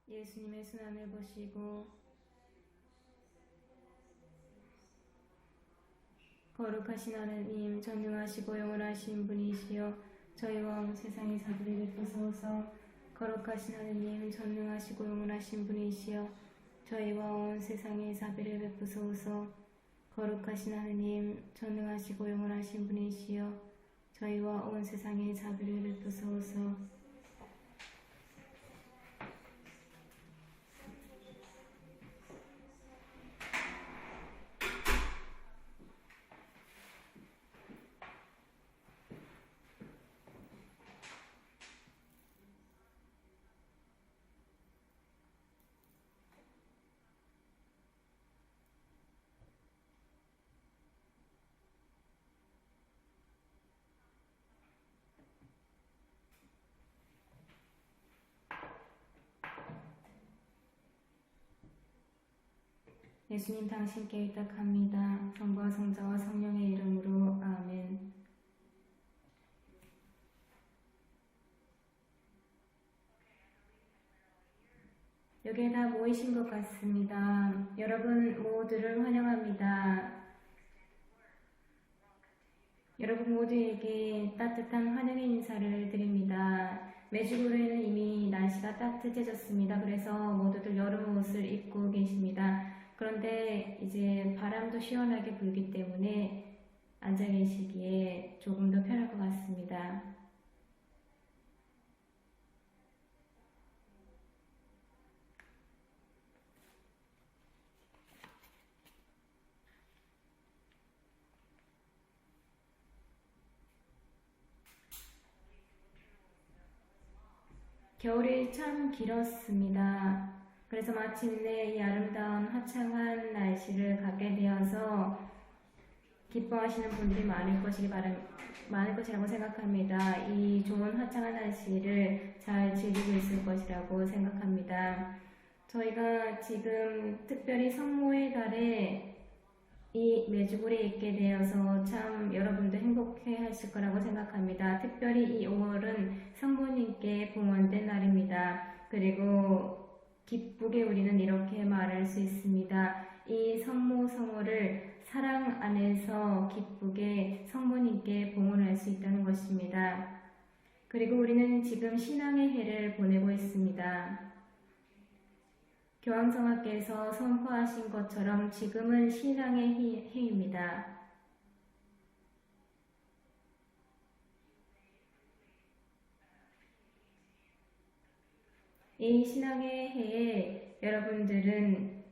예수님의 순환을 보시고 거룩하신 하느님, 전능하시고 영원하신 분이시여 저희와 온 세상의 자비를 베푸소서. 거룩하신 하느님, 전능하시고 영원하신 분이시여 저희와 온 세상의 자비를 베푸소서. 거룩하신 하느님, 전능하시고 영원하신 분이시여 저희와 온 세상의 자비를 베푸소서. 예수님 당신께 의탁합니다. 성부와 성자와 성령의 이름으로 아멘. 여기에 다 모이신 것 같습니다. 여러분 모두를 환영합니다. 여러분 모두에게 따뜻한 환영의 인사를 드립니다. 메주고르에는 이미 날씨가 따뜻해졌습니다. 그래서 모두들 여름 옷을 입고 계십니다. 그런데 이제 바람도 시원하게 불기 때문에 앉아 계시기에 조금 더 편할 것 같습니다. 겨울이 참 길었습니다. 그래서 마침내 이 아름다운 화창한 날씨를 갖게 되어서 기뻐하시는 분들이 많을 것이라고 생각합니다. 이 좋은 화창한 날씨를 잘 즐기고 있을 것이라고 생각합니다. 저희가 지금 특별히 성모의 달에 이 메주고리에 있게 되어서 참 여러분도 행복해 하실 거라고 생각합니다. 특별히 이 5월은 성모님께 봉헌된 날입니다. 그리고 기쁘게 우리는 이렇게 말할 수 있습니다. 이 성모를 사랑 안에서 기쁘게 성모님께 봉헌할 수 있다는 것입니다. 그리고 우리는 지금 신앙의 해를 보내고 있습니다. 교황성하께서 선포하신 것처럼 지금은 신앙의 해입니다. 이 신앙의 해에 여러분들은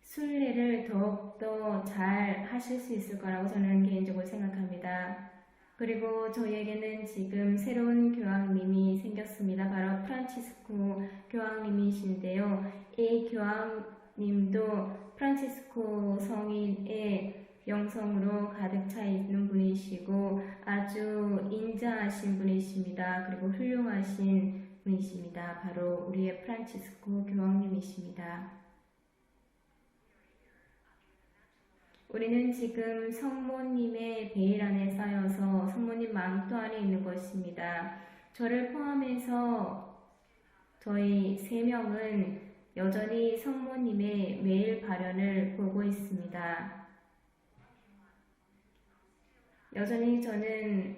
순례를 더욱더 잘 하실 수 있을 거라고 저는 개인적으로 생각합니다. 그리고 저희에게는 지금 새로운 교황님이 생겼습니다. 바로 프란치스코 교황님이신데요. 이 교황님도 프란치스코 성인의 영성으로 가득 차 있는 분이시고 아주 인자하신 분이십니다. 그리고 훌륭하신 분이십니다. 바로 우리의 프란치스코 교황님이십니다. 우리는 지금 성모님의 베일 안에 쌓여서 성모님 망토 안에 있는 것입니다. 저를 포함해서 저희 3명은 여전히 성모님의 매일 발현을 보고 있습니다. 여전히 저는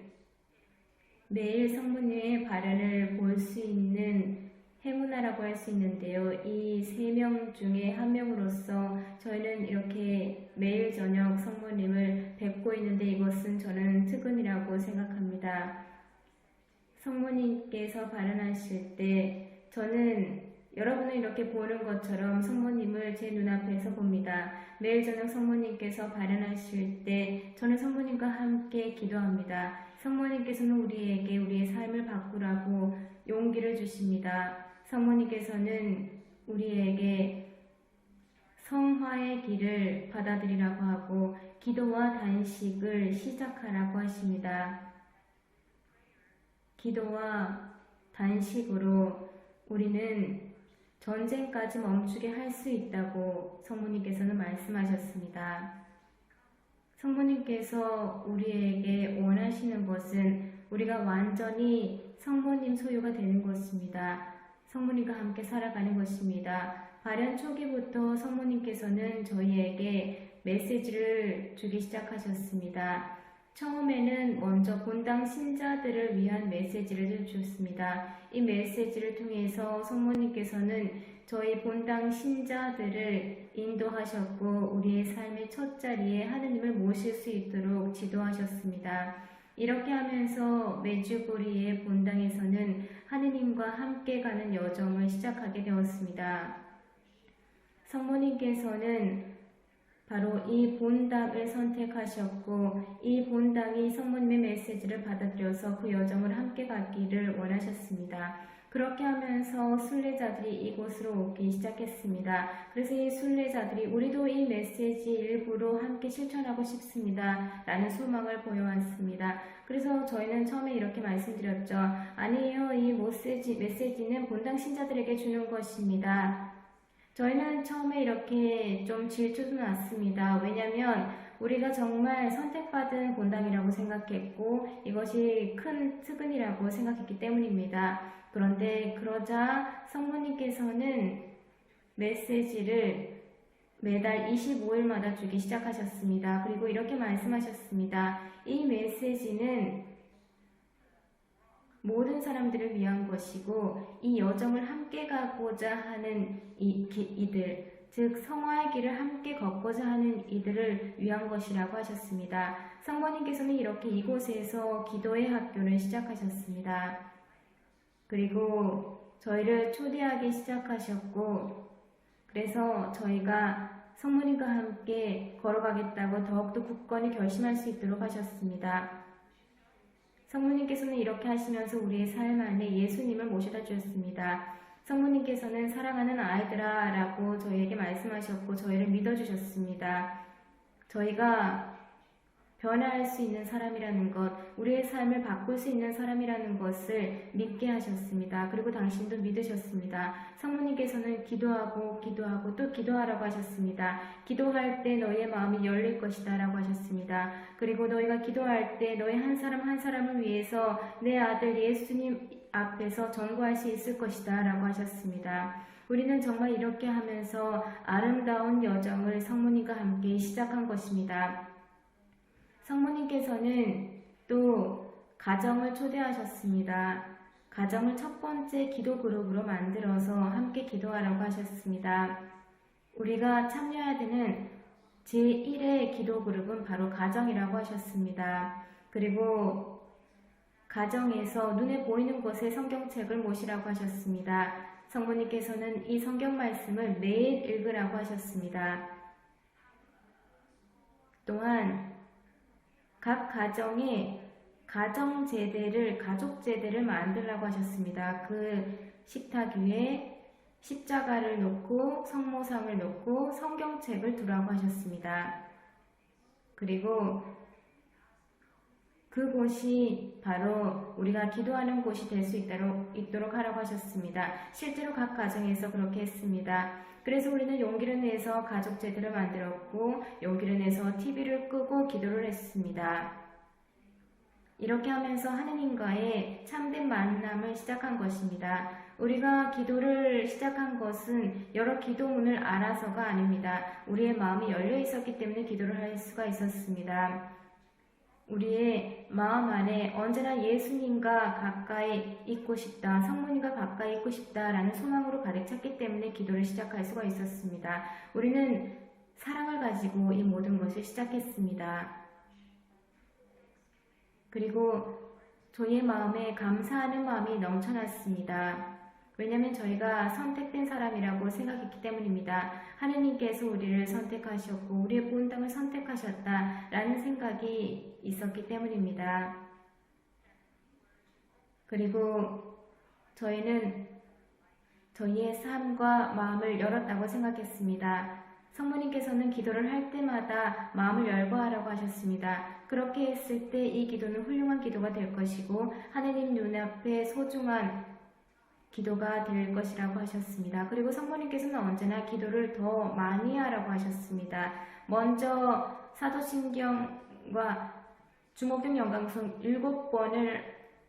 매일 성모님의 발현을 볼 수 있는 행운아라고 할 수 있는데요. 이 3명 중에 한 명으로서 저희는 이렇게 매일 저녁 성모님을 뵙고 있는데 이것은 저는 특은이라고 생각합니다. 성모님께서 발현하실 때 저는 여러분을 이렇게 보는 것처럼 성모님을 제 눈앞에서 봅니다. 매일 저녁 성모님께서 발현하실 때 저는 성모님과 함께 기도합니다. 성모님께서는 우리에게 우리의 삶을 바꾸라고 용기를 주십니다. 성모님께서는 우리에게 성화의 길을 받아들이라고 하고 기도와 단식을 시작하라고 하십니다. 기도와 단식으로 우리는 전쟁까지 멈추게 할 수 있다고 성모님께서는 말씀하셨습니다. 성모님께서 우리에게 원하시는 것은 우리가 완전히 성모님 소유가 되는 것입니다. 성모님과 함께 살아가는 것입니다. 발현 초기부터 성모님께서는 저희에게 메시지를 주기 시작하셨습니다. 처음에는 먼저 본당 신자들을 위한 메시지를 주셨습니다. 이 메시지를 통해서 성모님께서는 저희 본당 신자들을 인도하셨고 우리의 삶의 첫 자리에 하느님을 모실 수 있도록 지도하셨습니다. 이렇게 하면서 메주고리의 본당에서는 하느님과 함께 가는 여정을 시작하게 되었습니다. 성모님께서는 바로 이 본당을 선택하셨고 이 본당이 성모님의 메시지를 받아들여서 그 여정을 함께 가기를 원하셨습니다. 그렇게 하면서 순례자들이 이곳으로 오기 시작했습니다. 그래서 이 순례자들이 우리도 이 메시지 일부로 함께 실천하고 싶습니다 라는 소망을 보여왔습니다. 그래서 저희는 처음에 이렇게 말씀드렸죠. 아니에요, 이 메시지는 본당 신자들에게 주는 것입니다. 저희는 처음에 이렇게 좀 질투도 났습니다. 왜냐하면 우리가 정말 선택받은 본당이라고 생각했고 이것이 큰 특은이라고 생각했기 때문입니다. 그런데 그러자 성모님께서는 메시지를 매달 25일마다 주기 시작하셨습니다. 그리고 이렇게 말씀하셨습니다. 이 메시지는 모든 사람들을 위한 것이고 이 여정을 함께 가고자 하는 이들, 즉 성화의 길을 함께 걷고자 하는 이들을 위한 것이라고 하셨습니다. 성모님께서는 이렇게 이곳에서 기도의 학교를 시작하셨습니다. 그리고 저희를 초대하기 시작하셨고 그래서 저희가 성모님과 함께 걸어가겠다고 더욱더 굳건히 결심할 수 있도록 하셨습니다. 성모님께서는 이렇게 하시면서 우리의 삶 안에 예수님을 모셔다 주셨습니다. 성모님께서는 사랑하는 아이들아 라고 저희에게 말씀하셨고 저희를 믿어주셨습니다. 저희가 변화할 수 있는 사람이라는 것, 우리의 삶을 바꿀 수 있는 사람이라는 것을 믿게 하셨습니다. 그리고 당신도 믿으셨습니다. 성모님께서는 기도하고 또 기도하라고 하셨습니다. 기도할 때 너희의 마음이 열릴 것이다 라고 하셨습니다. 그리고 너희가 기도할 때 너희 한 사람 한 사람을 위해서 내 아들 예수님 앞에서 전구할 수 있을 것이다 라고 하셨습니다. 우리는 정말 이렇게 하면서 아름다운 여정을 성모님과 함께 시작한 것입니다. 성모님께서는 또 가정을 초대하셨습니다. 가정을 첫 번째 기도 그룹으로 만들어서 함께 기도하라고 하셨습니다. 우리가 참여해야 되는 제1의 기도 그룹은 바로 가정이라고 하셨습니다. 그리고 가정에서 눈에 보이는 곳에 성경책을 모시라고 하셨습니다. 성모님께서는 이 성경 말씀을 매일 읽으라고 하셨습니다. 또한 각 가정에 가정제대를, 가족제대를 만들라고 하셨습니다. 그 식탁 위에 십자가를 놓고 성모상을 놓고 성경책을 두라고 하셨습니다. 그리고 그곳이 바로 우리가 기도하는 곳이 될 수 있도록 하라고 하셨습니다. 실제로 각 가정에서 그렇게 했습니다. 그래서 우리는 용기를 내서 가족 제대를 만들었고 용기를 내서 TV를 끄고 기도를 했습니다. 이렇게 하면서 하느님과의 참된 만남을 시작한 것입니다. 우리가 기도를 시작한 것은 여러 기도문을 알아서가 아닙니다. 우리의 마음이 열려 있었기 때문에 기도를 할 수가 있었습니다. 우리의 마음 안에 언제나 예수님과 가까이 있고 싶다, 성모님과 가까이 있고 싶다라는 소망으로 가득 찼기 때문에 기도를 시작할 수가 있었습니다. 우리는 사랑을 가지고 이 모든 것을 시작했습니다. 그리고 저희의 마음에 감사하는 마음이 넘쳐났습니다. 왜냐하면 저희가 선택된 사람이라고 생각했기 때문입니다. 하느님께서 우리를 선택하셨고 우리의 본당을 선택하셨다라는 생각이 있었기 때문입니다. 그리고 저희는 저희의 삶과 마음을 열었다고 생각했습니다. 성모님께서는 기도를 할 때마다 마음을 열고 하라고 하셨습니다. 그렇게 했을 때 이 기도는 훌륭한 기도가 될 것이고 하느님 눈앞에 소중한 기도가 될 것이라고 하셨습니다. 그리고 성모님께서는 언제나 기도를 더 많이 하라고 하셨습니다. 먼저 사도신경과 주목된 영광송 7번을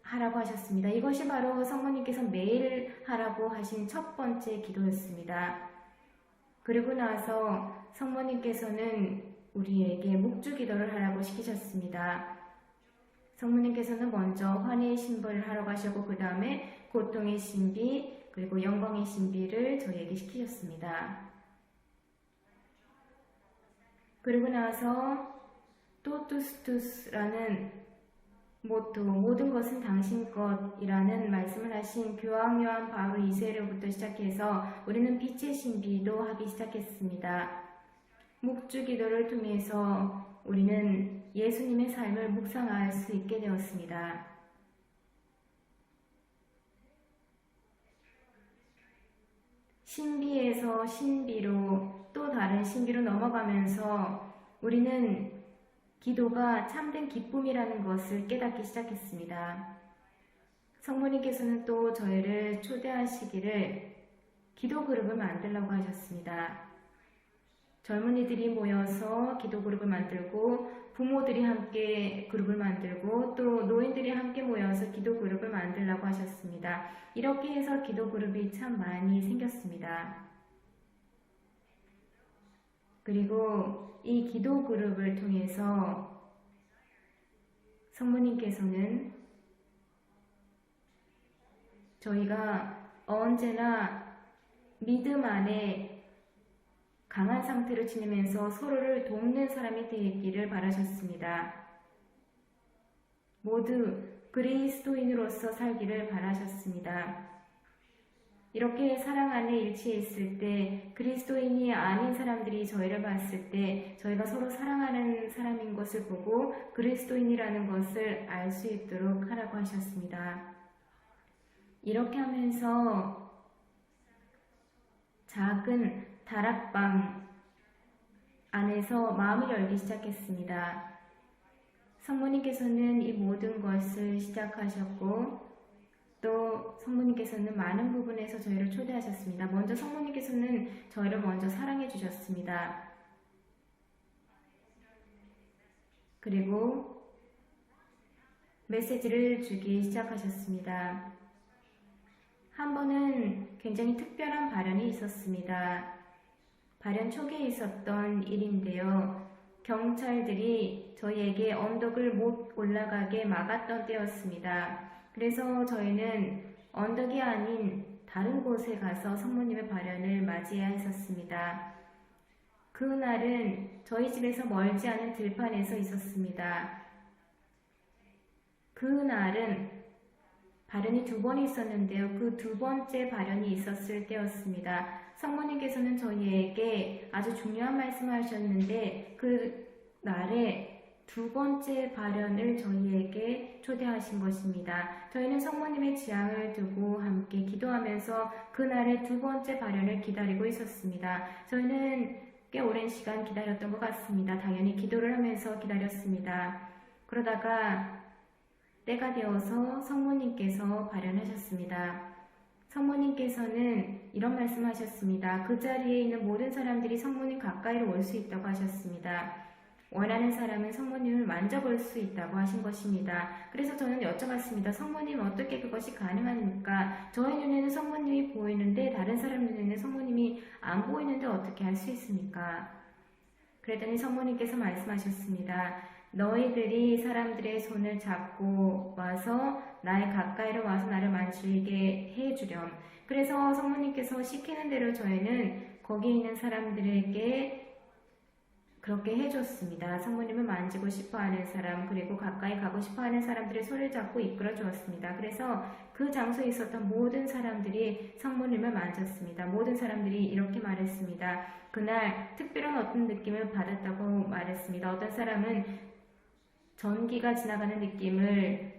하라고 하셨습니다. 이것이 바로 성모님께서 매일 하라고 하신 첫 번째 기도였습니다. 그리고 나서 성모님께서는 우리에게 묵주 기도를 하라고 시키셨습니다. 성모님께서는 먼저 환희의 신비를 하라고 하셨고 그 다음에 고통의 신비 그리고 영광의 신비를 저희에게 시키셨습니다. 그리고 나서 토투스투스라는 모토 모든 것은 당신 것이라는 말씀을 하신 교황 요한 바울 2세로부터 시작해서 우리는 빛의 신비도 하기 시작했습니다. 묵주 기도를 통해서 우리는 예수님의 삶을 묵상할 수 있게 되었습니다. 신비에서 신비로 또 다른 신비로 넘어가면서 우리는 기도가 참된 기쁨이라는 것을 깨닫기 시작했습니다. 성모님께서는 또 저희를 초대하시기를 기도 그룹을 만들라고 하셨습니다. 젊은이들이 모여서 기도 그룹을 만들고 부모들이 함께 그룹을 만들고 또 노인들이 함께 모여서 기도 그룹을 만들라고 하셨습니다. 이렇게 해서 기도 그룹이 참 많이 생겼습니다. 그리고 이 기도 그룹을 통해서 성모님께서는 저희가 언제나 믿음 안에 강한 상태로 지내면서 서로를 돕는 사람이 되기를 바라셨습니다. 모두 그리스도인으로서 살기를 바라셨습니다. 이렇게 사랑 안에 일치해 있을 때 그리스도인이 아닌 사람들이 저희를 봤을 때 저희가 서로 사랑하는 사람인 것을 보고 그리스도인이라는 것을 알 수 있도록 하라고 하셨습니다. 이렇게 하면서 작은 다락방 안에서 마음을 열기 시작했습니다. 성모님께서는 이 모든 것을 시작하셨고 또 성모님께서는 많은 부분에서 저희를 초대하셨습니다. 먼저 성모님께서는 저희를 먼저 사랑해 주셨습니다. 그리고 메시지를 주기 시작하셨습니다. 한 번은 굉장히 특별한 발언이 있었습니다. 발언 초기에 있었던 일인데요. 경찰들이 저희에게 언덕을 못 올라가게 막았던 때였습니다. 그래서 저희는 언덕이 아닌 다른 곳에 가서 성모님의 발언을 맞이해야 했었습니다. 그날은 저희 집에서 멀지 않은 들판에서 있었습니다. 그날은 발언이 두 번 있었는데요. 그 두 번째 발언이 있었을 때였습니다. 성모님께서는 저희에게 아주 중요한 말씀을 하셨는데 그 날에 두 번째 발언을 저희에게 초대하신 것입니다. 저희는 성모님의 지향을 두고 함께 기도하면서 그날의 두 번째 발언을 기다리고 있었습니다. 저희는 꽤 오랜 시간 기다렸던 것 같습니다. 당연히 기도를 하면서 기다렸습니다. 그러다가 때가 되어서 성모님께서 발언하셨습니다. 성모님께서는 이런 말씀하셨습니다. 그 자리에 있는 모든 사람들이 성모님 가까이로 올 수 있다고 하셨습니다. 원하는 사람은 성모님을 만져볼 수 있다고 하신 것입니다. 그래서 저는 여쭤봤습니다. 성모님 어떻게 그것이 가능합니까? 저의 눈에는 성모님이 보이는데 다른 사람 눈에는 성모님이 안 보이는데 어떻게 할 수 있습니까? 그랬더니 성모님께서 말씀하셨습니다. 너희들이 사람들의 손을 잡고 와서 나의 가까이로 와서 나를 만지게 해주렴. 그래서 성모님께서 시키는 대로 저희는 거기 있는 사람들에게 그렇게 해줬습니다. 성모님을 만지고 싶어하는 사람 그리고 가까이 가고 싶어하는 사람들의 손을 잡고 이끌어 주었습니다. 그래서 그 장소에 있었던 모든 사람들이 성모님을 만졌습니다. 모든 사람들이 이렇게 말했습니다. 그날 특별한 어떤 느낌을 받았다고 말했습니다. 어떤 사람은 전기가 지나가는 느낌을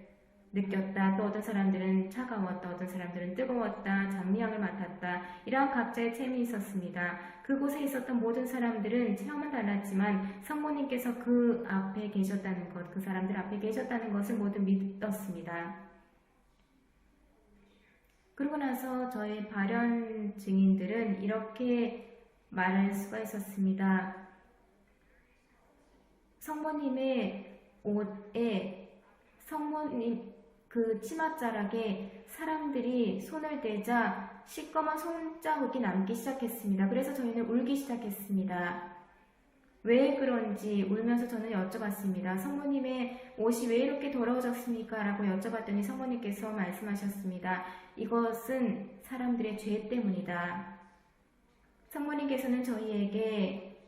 느꼈다. 또 어떤 사람들은 차가웠다. 어떤 사람들은 뜨거웠다. 장미향을 맡았다. 이러한 각자의 체험이 있었습니다. 그곳에 있었던 모든 사람들은 체험은 달랐지만 성모님께서 그 앞에 계셨다는 것, 그 사람들 앞에 계셨다는 것을 모두 믿었습니다. 그러고 나서 저의 발현 증인들은 이렇게 말할 수가 있었습니다. 성모님의 옷에 성모님 그 치맛자락에 사람들이 손을 대자 시꺼먼 손자국이 남기 시작했습니다. 그래서 저희는 울기 시작했습니다. 왜 그런지 울면서 저는 여쭤봤습니다. 성모님의 옷이 왜 이렇게 더러워졌습니까? 라고 여쭤봤더니 성모님께서 말씀하셨습니다. 이것은 사람들의 죄 때문이다. 성모님께서는 저희에게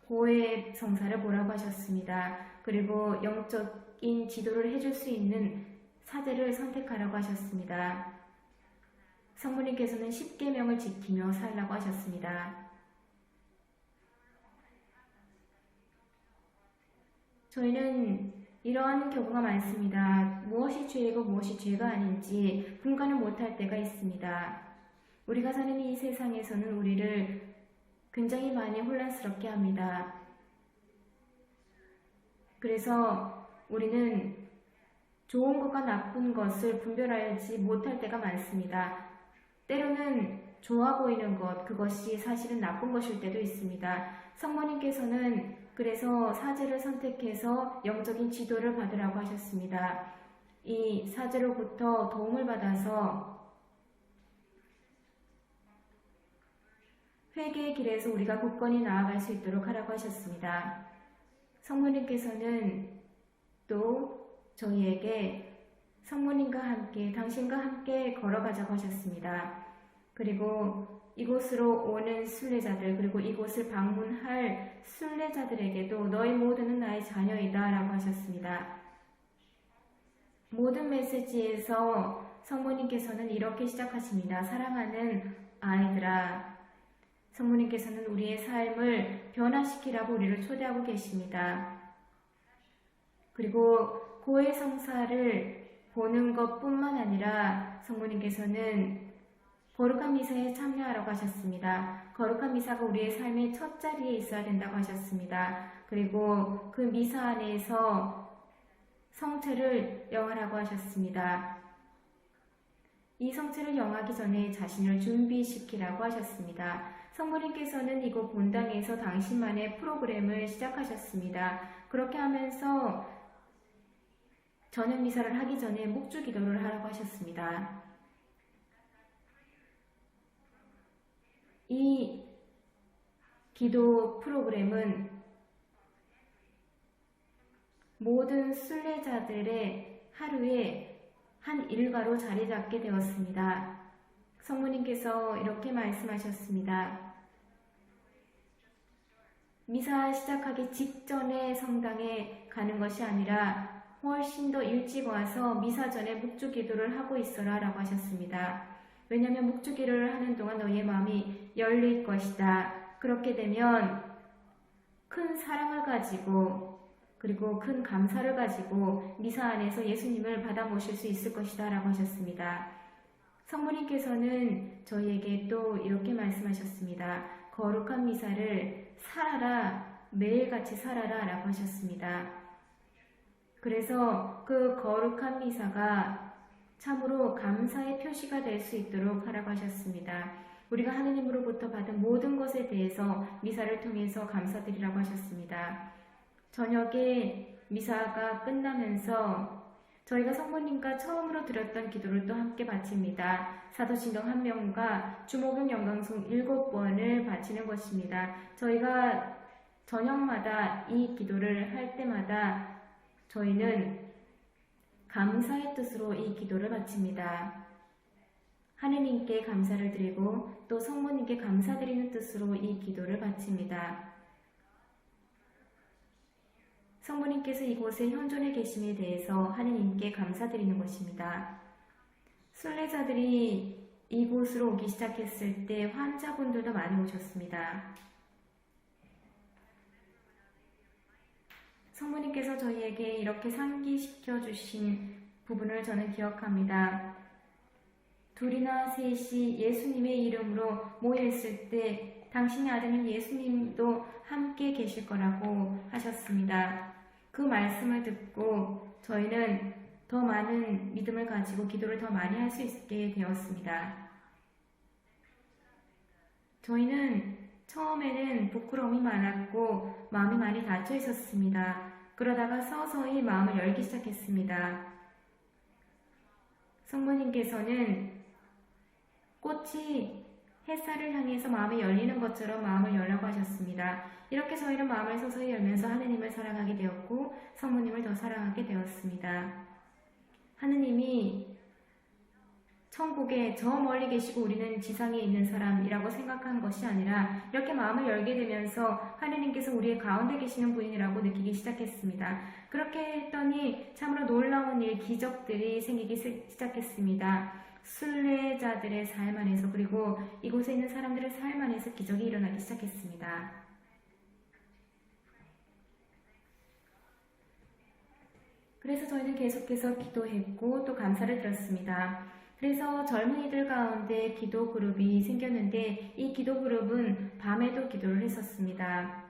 고해 성사를 보라고 하셨습니다. 그리고 영적인 지도를 해줄 수 있는 사제를 선택하라고 하셨습니다. 성모님께서는 10계명을 지키며 살라고 하셨습니다. 저희는 이러한 경우가 많습니다. 무엇이 죄이고 무엇이 죄가 아닌지 분간을 못할 때가 있습니다. 우리가 사는 이 세상에서는 우리를 굉장히 많이 혼란스럽게 합니다. 그래서 우리는 좋은 것과 나쁜 것을 분별하지 못할 때가 많습니다. 때로는 좋아 보이는 것, 그것이 사실은 나쁜 것일 때도 있습니다. 성모님께서는 그래서 사제를 선택해서 영적인 지도를 받으라고 하셨습니다. 이 사제로부터 도움을 받아서 회개의 길에서 우리가 굳건히 나아갈 수 있도록 하라고 하셨습니다. 성모님께서는 또 저희에게 성모님과 함께, 당신과 함께 걸어가자고 하셨습니다. 그리고 이곳으로 오는 순례자들, 그리고 이곳을 방문할 순례자들에게도 너희 모두는 나의 자녀이다 라고 하셨습니다. 모든 메시지에서 성모님께서는 이렇게 시작하십니다. 사랑하는 아이들아, 성모님께서는 우리의 삶을 변화시키라고 우리를 초대하고 계십니다. 그리고 고해 성사를 보는 것뿐만 아니라 성모님께서는 거룩한 미사에 참여하라고 하셨습니다. 거룩한 미사가 우리의 삶의 첫 자리에 있어야 된다고 하셨습니다. 그리고 그 미사 안에서 성체를 영하라고 하셨습니다. 이 성체를 영하기 전에 자신을 준비시키라고 하셨습니다. 성모님께서는 이곳 본당에서 당신만의 프로그램을 시작하셨습니다. 그렇게 하면서 저녁 미사를 하기 전에 묵주 기도를 하라고 하셨습니다. 이 기도 프로그램은 모든 순례자들의 하루에 한 일과로 자리 잡게 되었습니다. 성모님께서 이렇게 말씀하셨습니다. 미사 시작하기 직전에 성당에 가는 것이 아니라 훨씬 더 일찍 와서 미사 전에 묵주 기도를 하고 있어라 라고 하셨습니다. 왜냐하면 묵주 기도를 하는 동안 너희의 마음이 열릴 것이다. 그렇게 되면 큰 사랑을 가지고 그리고 큰 감사를 가지고 미사 안에서 예수님을 받아 모실 수 있을 것이다 라고 하셨습니다. 성모님께서는 저희에게 또 이렇게 말씀하셨습니다. 거룩한 미사를 살아라, 매일같이 살아라 라고 하셨습니다. 그래서 그 거룩한 미사가 참으로 감사의 표시가 될 수 있도록 하라고 하셨습니다. 우리가 하느님으로부터 받은 모든 것에 대해서 미사를 통해서 감사드리라고 하셨습니다. 저녁에 미사가 끝나면서 저희가 성모님과 처음으로 드렸던 기도를 또 함께 바칩니다. 사도신경 1명과 주목용 영광송 7번을 바치는 것입니다. 저희가 저녁마다 이 기도를 할 때마다 저희는 감사의 뜻으로 이 기도를 바칩니다. 하느님께 감사를 드리고 또 성모님께 감사드리는 뜻으로 이 기도를 바칩니다. 성모님께서 이곳에 현존해 계심에 대해서 하느님께 감사드리는 것입니다. 순례자들이 이곳으로 오기 시작했을 때 환자분들도 많이 오셨습니다. 성모님께서 저희에게 이렇게 상기시켜 주신 부분을 저는 기억합니다. 둘이나 셋이 예수님의 이름으로 모여있을 때 당신의 아드님 예수님도 함께 계실 거라고 하셨습니다. 그 말씀을 듣고 저희는 더 많은 믿음을 가지고 기도를 더 많이 할 수 있게 되었습니다. 저희는 처음에는 부끄러움이 많았고 마음이 많이 닫혀 있었습니다. 그러다가 서서히 마음을 열기 시작했습니다. 성모님께서는 꽃이 햇살을 향해서 마음이 열리는 것처럼 마음을 열라고 하셨습니다. 이렇게 저희는 마음을 서서히 열면서 하느님을 사랑하게 되었고 성모님을 더 사랑하게 되었습니다. 하느님이 천국에 저 멀리 계시고 우리는 지상에 있는 사람이라고 생각한 것이 아니라 이렇게 마음을 열게 되면서 하느님께서 우리의 가운데 계시는 분이라고 느끼기 시작했습니다. 그렇게 했더니 참으로 놀라운 일, 기적들이 생기기 시작했습니다. 순례자들의 삶 안에서 그리고 이곳에 있는 사람들의 삶 안에서 기적이 일어나기 시작했습니다. 그래서 저희는 계속해서 기도했고 또 감사를 드렸습니다. 그래서 젊은이들 가운데 기도 그룹이 생겼는데 이 기도 그룹은 밤에도 기도를 했었습니다.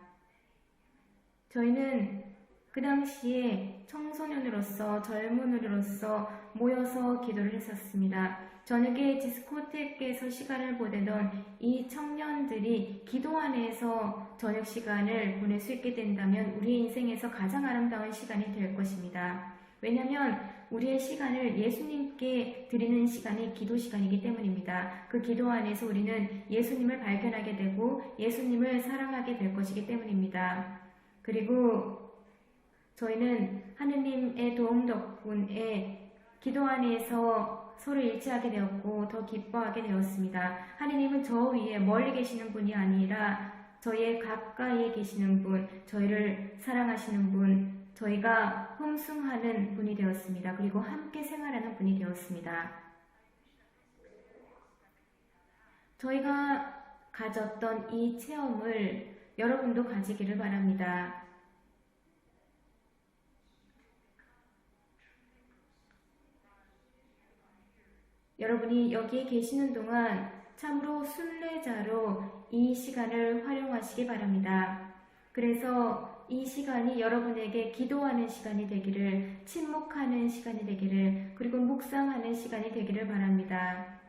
저희는 그 당시에 청소년으로서 젊은이로서 모여서 기도를 했었습니다. 저녁에 디스코텍에서 시간을 보내던 이 청년들이 기도 안에서 저녁 시간을 보낼 수 있게 된다면 우리의 인생에서 가장 아름다운 시간이 될 것입니다. 왜냐하면 우리의 시간을 예수님께 드리는 시간이 기도 시간이기 때문입니다. 그 기도 안에서 우리는 예수님을 발견하게 되고 예수님을 사랑하게 될 것이기 때문입니다. 그리고 저희는 하느님의 도움 덕분에 기도 안에서 서로 일치하게 되었고 더 기뻐하게 되었습니다. 하느님은 저 위에 멀리 계시는 분이 아니라 저희의 가까이에 계시는 분, 저희를 사랑하시는 분, 저희가 흠숭하는 분이 되었습니다. 그리고 함께 생활하는 분이 되었습니다. 저희가 가졌던 이 체험을 여러분도 가지기를 바랍니다. 여러분이 여기에 계시는 동안 참으로 순례자로 이 시간을 활용하시기 바랍니다. 그래서 이 시간이 여러분에게 기도하는 시간이 되기를, 침묵하는 시간이 되기를, 그리고 묵상하는 시간이 되기를 바랍니다.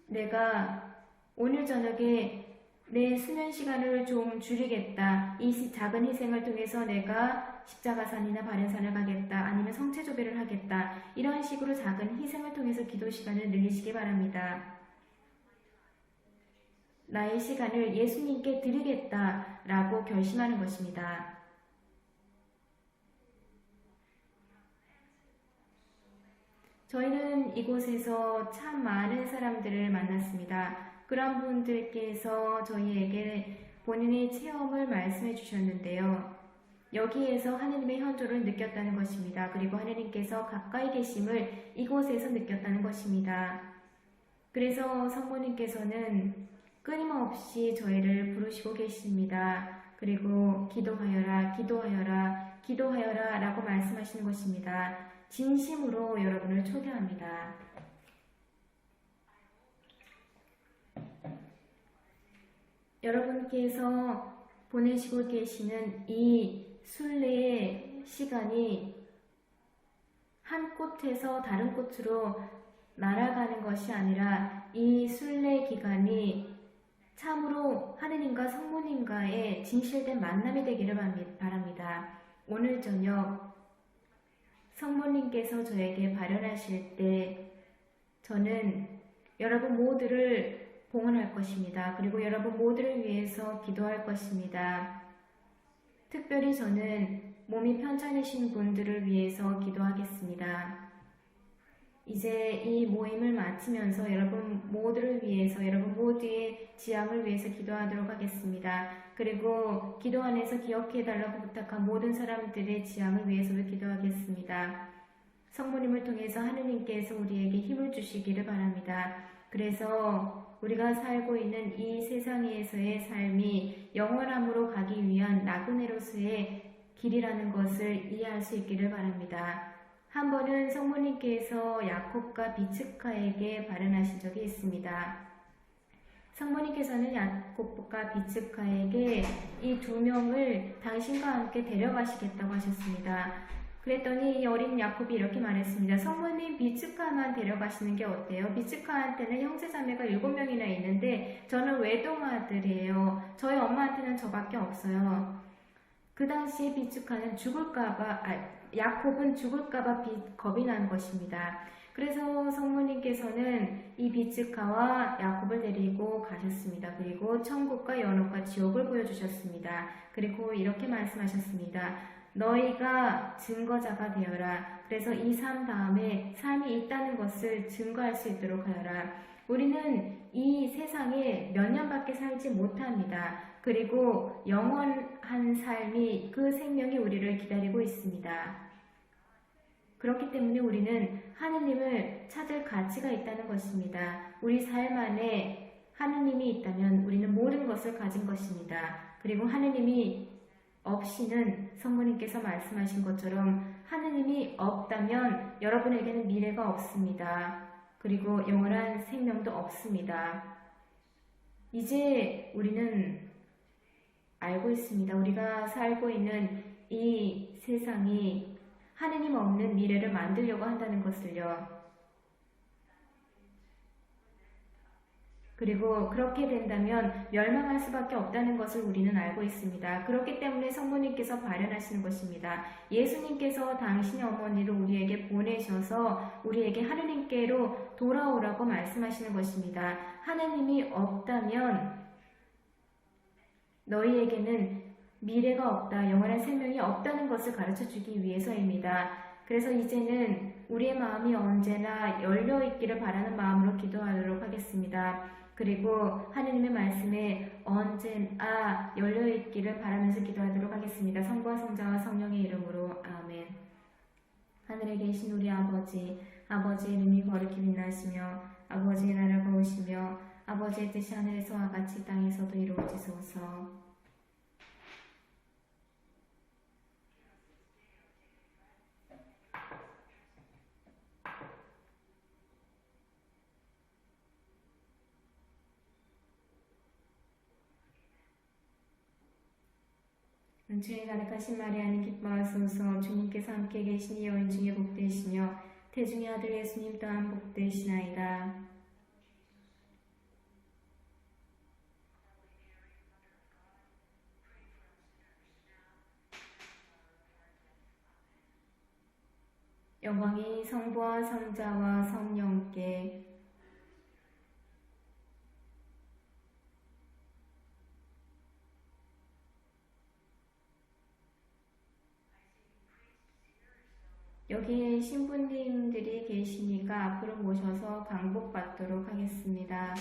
내가 오늘 저녁에 내 수면 시간을 좀 줄이겠다. 이 작은 희생을 통해서 내가 십자가산이나 바른산을 가겠다. 아니면 성체조배를 하겠다. 이런 식으로 작은 희생을 통해서 기도 시간을 늘리시기 바랍니다. 나의 시간을 예수님께 드리겠다라고 결심하는 것입니다. 저희는 이곳에서 참 많은 사람들을 만났습니다. 그런 분들께서 저희에게 본인의 체험을 말씀해 주셨는데요. 여기에서 하느님의 현존을 느꼈다는 것입니다. 그리고 하느님께서 가까이 계심을 이곳에서 느꼈다는 것입니다. 그래서 성모님께서는 끊임없이 저희를 부르시고 계십니다. 그리고 기도하여라, 기도하여라, 기도하여라 라고 말씀하시는 것입니다. 진심으로 여러분을 초대합니다. 여러분께서 보내시고 계시는 이 순례의 시간이 한 꽃에서 다른 꽃으로 날아가는 것이 아니라 이 순례 기간이 참으로 하느님과 성모님과의 진실된 만남이 되기를 바랍니다. 오늘 저녁 성모님께서 저에게 발현하실 때 저는 여러분 모두를 봉헌할 것입니다. 그리고 여러분 모두를 위해서 기도할 것입니다. 특별히 저는 몸이 편찮으신 분들을 위해서 기도하겠습니다. 이제 이 모임을 마치면서 여러분 모두를 위해서, 여러분 모두의 지향을 위해서 기도하도록 하겠습니다. 그리고 기도 안에서 기억해달라고 부탁한 모든 사람들의 지향을 위해서도 기도하겠습니다. 성모님을 통해서 하느님께서 우리에게 힘을 주시기를 바랍니다. 그래서 우리가 살고 있는 이 세상에서의 삶이 영원함으로 가기 위한 나그네로서의 길이라는 것을 이해할 수 있기를 바랍니다. 한 번은 성모님께서 야콥과 비츠카에게 발언하신 적이 있습니다. 성모님께서는 야콥과 비츠카에게 이 두 명을 당신과 함께 데려가시겠다고 하셨습니다. 그랬더니 이 어린 야콥이 이렇게 말했습니다. 성모님, 비츠카만 데려가시는 게 어때요? 비츠카한테는 형제자매가 7명이나 있는데 저는 외동아들이에요. 저희 엄마한테는 저밖에 없어요. 그 당시에 비츠카는 야곱은 죽을까봐 겁이 난 것입니다. 그래서 성모님께서는 이 비츠카와 야곱을 데리고 가셨습니다. 그리고 천국과 연옥과 지옥을 보여주셨습니다. 그리고 이렇게 말씀하셨습니다. 너희가 증거자가 되어라. 그래서 이 삶 다음에 삶이 있다는 것을 증거할 수 있도록 하여라. 우리는 이 세상에 몇 년밖에 살지 못합니다. 그리고 영원한 삶이 그 생명이 우리를 기다리고 있습니다. 그렇기 때문에 우리는 하느님을 찾을 가치가 있다는 것입니다. 우리 삶 안에 하느님이 있다면 우리는 모든 것을 가진 것입니다. 그리고 하느님이 없이는 성모님께서 말씀하신 것처럼 하느님이 없다면 여러분에게는 미래가 없습니다. 그리고 영원한 생명도 없습니다. 이제 우리는 알고 있습니다. 우리가 살고 있는 이 세상이 하느님 없는 미래를 만들려고 한다는 것을요. 그리고 그렇게 된다면 멸망할 수밖에 없다는 것을 우리는 알고 있습니다. 그렇기 때문에 성모님께서 발현하시는 것입니다. 예수님께서 당신의 어머니를 우리에게 보내셔서 우리에게 하느님께로 돌아오라고 말씀하시는 것입니다. 하느님이 없다면 너희에게는 미래가 없다, 영원한 생명이 없다는 것을 가르쳐 주기 위해서입니다. 그래서 이제는 우리의 마음이 언제나 열려있기를 바라는 마음으로 기도하도록 하겠습니다. 그리고 하느님의 말씀에 언제나 열려있기를 바라면서 기도하도록 하겠습니다. 성부와 성자와 성령의 이름으로 아멘. 하늘에 계신 우리 아버지, 아버지의 이름이 거룩히 빛나시며 아버지의 나라가 오시며 아버지의 뜻이 하늘에서와 같이 땅에서도 이루어지소서. 은총이 가득하신 마리아님 기뻐하소서. 주님께서 함께 계시니 여인 중에 복되시며 태중의 아들 예수님 또한 복되시나이다. 영광이 성부와 성자와 성령께 여기에 신부님들이 계시니까 앞으로 모셔서 강복받도록 하겠습니다.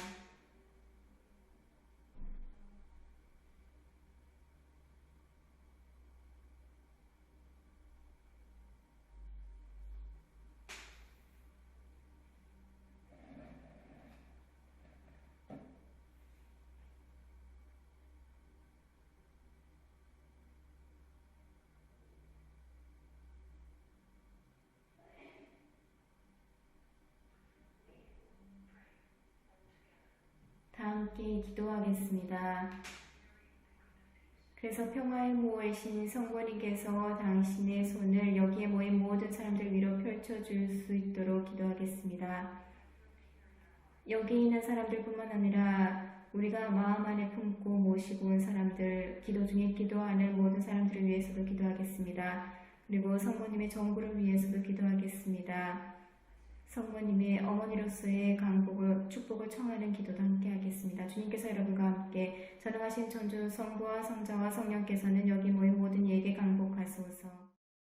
다 함께 기도하겠습니다. 그래서 평화의 모이신 성모님께서 당신의 손을 여기에 모인 모든 사람들 위로 펼쳐줄 수 있도록 기도하겠습니다. 여기 있는 사람들뿐만 아니라 우리가 마음 안에 품고 모시고 온 사람들, 기도 중에 기도하는 모든 사람들을 위해서도 기도하겠습니다. 그리고 성모님의 정부를 위해서도 기도하겠습니다. 성모님의 어머니로서의 강복을 축복을 청하는 기도도 함께 하겠습니다. 주님께서 여러분과 함께 전능하신 천주 성부와 성자와 성령께서는 여기 모인 모든 이에게 강복하소서.